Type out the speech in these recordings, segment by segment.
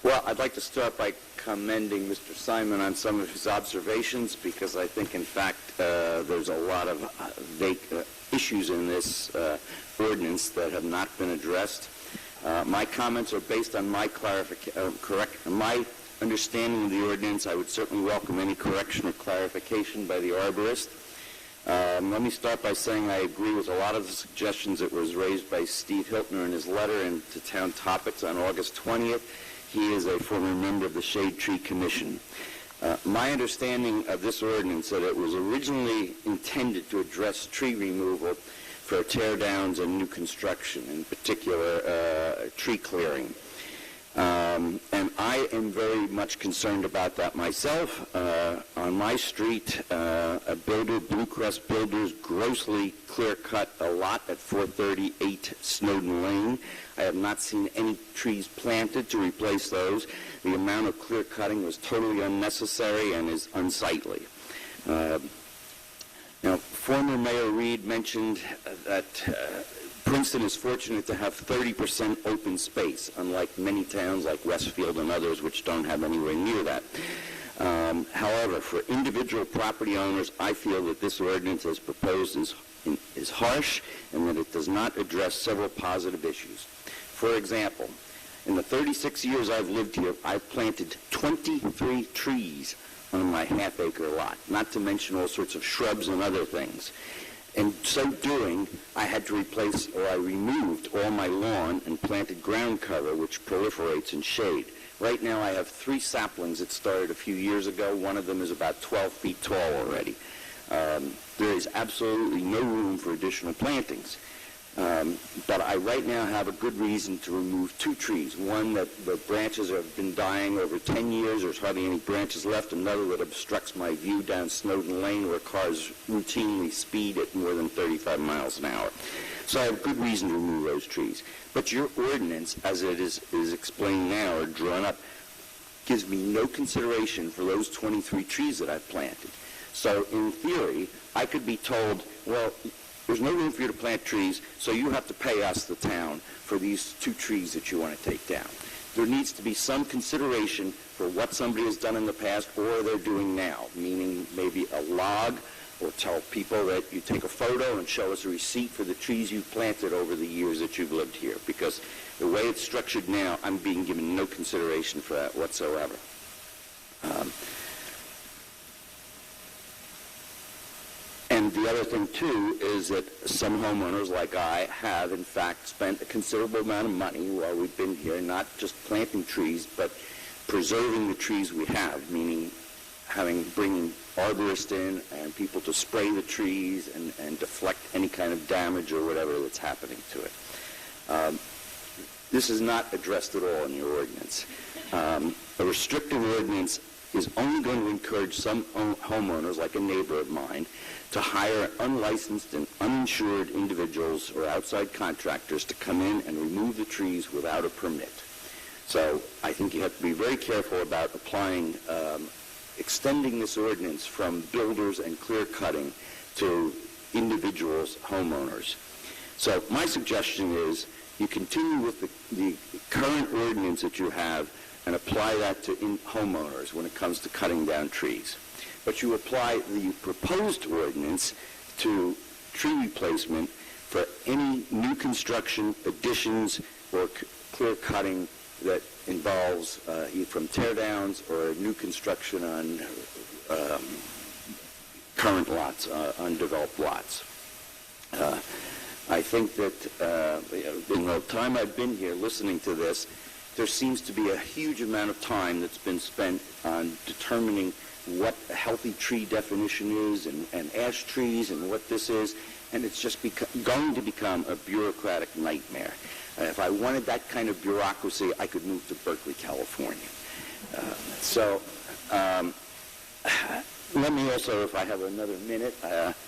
Well, I'd like to start by commending Mr. Simon on some of his observations, because I think, in fact, there's a lot of issues in this ordinance that have not been addressed. My comments are based on my my understanding of the ordinance. I would certainly welcome any correction or clarification by the arborist. Let me start by saying I agree with a lot of the suggestions that was raised by Steve Hiltner in his letter to Town Topics on August 20th. He is a former member of the Shade Tree Commission. My understanding of this ordinance that it was originally intended to address tree removal for tear downs and new construction, in particular tree clearing. And I am very much concerned about that myself. On my street, a builder, Blue Crest Builders, grossly clear-cut a lot at 438 Snowden Lane. I have not seen any trees planted to replace those. The amount of clear-cutting was totally unnecessary and is unsightly. Now, former Mayor Reed mentioned that Princeton is fortunate to have 30% open space, unlike many towns like Westfield and others which don't have anywhere near that. However, for individual property owners, I feel that this ordinance as proposed is harsh and that it does not address several positive issues. For example, in the 36 years I've lived here, I've planted 23 trees on my half-acre lot, not to mention all sorts of shrubs and other things. In so doing, I had to replace, or I removed all my lawn and planted ground cover, which proliferates in shade. Right now I have 3 saplings that started a few years ago. One of them is about 12 feet tall already. There is absolutely no room for additional plantings. But I right now have a good reason to remove 2 trees. One that the branches have been dying over 10 years. There's hardly any branches left. Another that obstructs my view down Snowden Lane where cars routinely speed at more than 35 miles an hour. So I have good reason to remove those trees. But your ordinance, as it is explained now or drawn up, gives me no consideration for those 23 trees that I've planted. So in theory, I could be told, well, there's no room for you to plant trees, so you have to pay us, the town, for these 2 trees that you want to take down. There needs to be some consideration for what somebody has done in the past or they're doing now, meaning maybe a log, or tell people that you take a photo and show us a receipt for the trees you've planted over the years that you've lived here. Because the way it's structured now, I'm being given no consideration for that whatsoever. And the other thing, too, is that some homeowners, like I, have, in fact, spent a considerable amount of money while we've been here, not just planting trees, but preserving the trees we have, meaning bringing arborists in and people to spray the trees and deflect any kind of damage or whatever that's happening to it. This is not addressed at all in your ordinance. A restrictive ordinance is only going to encourage some homeowners, like a neighbor of mine, to hire unlicensed and uninsured individuals or outside contractors to come in and remove the trees without a permit. So I think you have to be very careful about applying, extending this ordinance from builders and clear cutting to individuals, homeowners. So my suggestion is you continue with the current ordinance that you have and apply that to homeowners when it comes to cutting down trees. But you apply the proposed ordinance to tree replacement for any new construction, additions, or clear cutting that involves either from tear downs or new construction on current lots, undeveloped lots. I think that in the time I've been here listening to this, there seems to be a huge amount of time that's been spent on determining what a healthy tree definition is and ash trees and what this is, and it's just going to become a bureaucratic nightmare. If I wanted that kind of bureaucracy, I could move to Berkeley, California. Let me also, if I have another minute,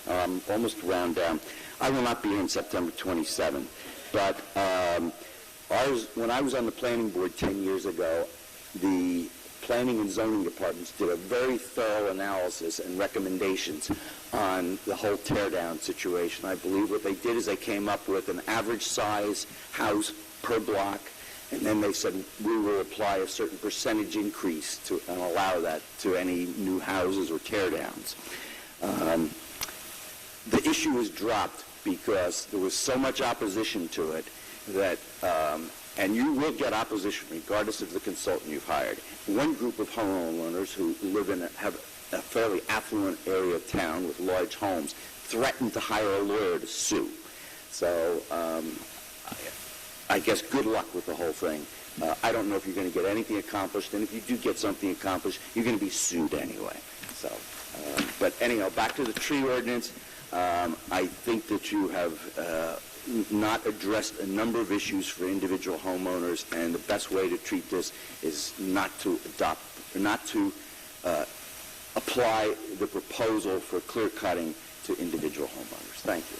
I'm almost round down. I will not be here on September 27th, but when I was on the planning board 10 years ago, the planning and zoning departments did a very thorough analysis and recommendations on the whole tear-down situation. I believe what they did is they came up with an average size house per block And then they said, we will apply a certain percentage increase to, and allow that to any new houses or tear-downs. The issue was dropped because there was so much opposition to it that, and you will get opposition regardless of the consultant you've hired. One group of homeowners who live in have a fairly affluent area of town with large homes threatened to hire a lawyer to sue. So I guess good luck with the whole thing. I don't know if you're going to get anything accomplished, and if you do get something accomplished, you're going to be sued anyway. So, but anyhow, back to the tree ordinance. I think that you have not addressed a number of issues for individual homeowners, and the best way to treat this is not to apply the proposal for clear cutting to individual homeowners. Thank you.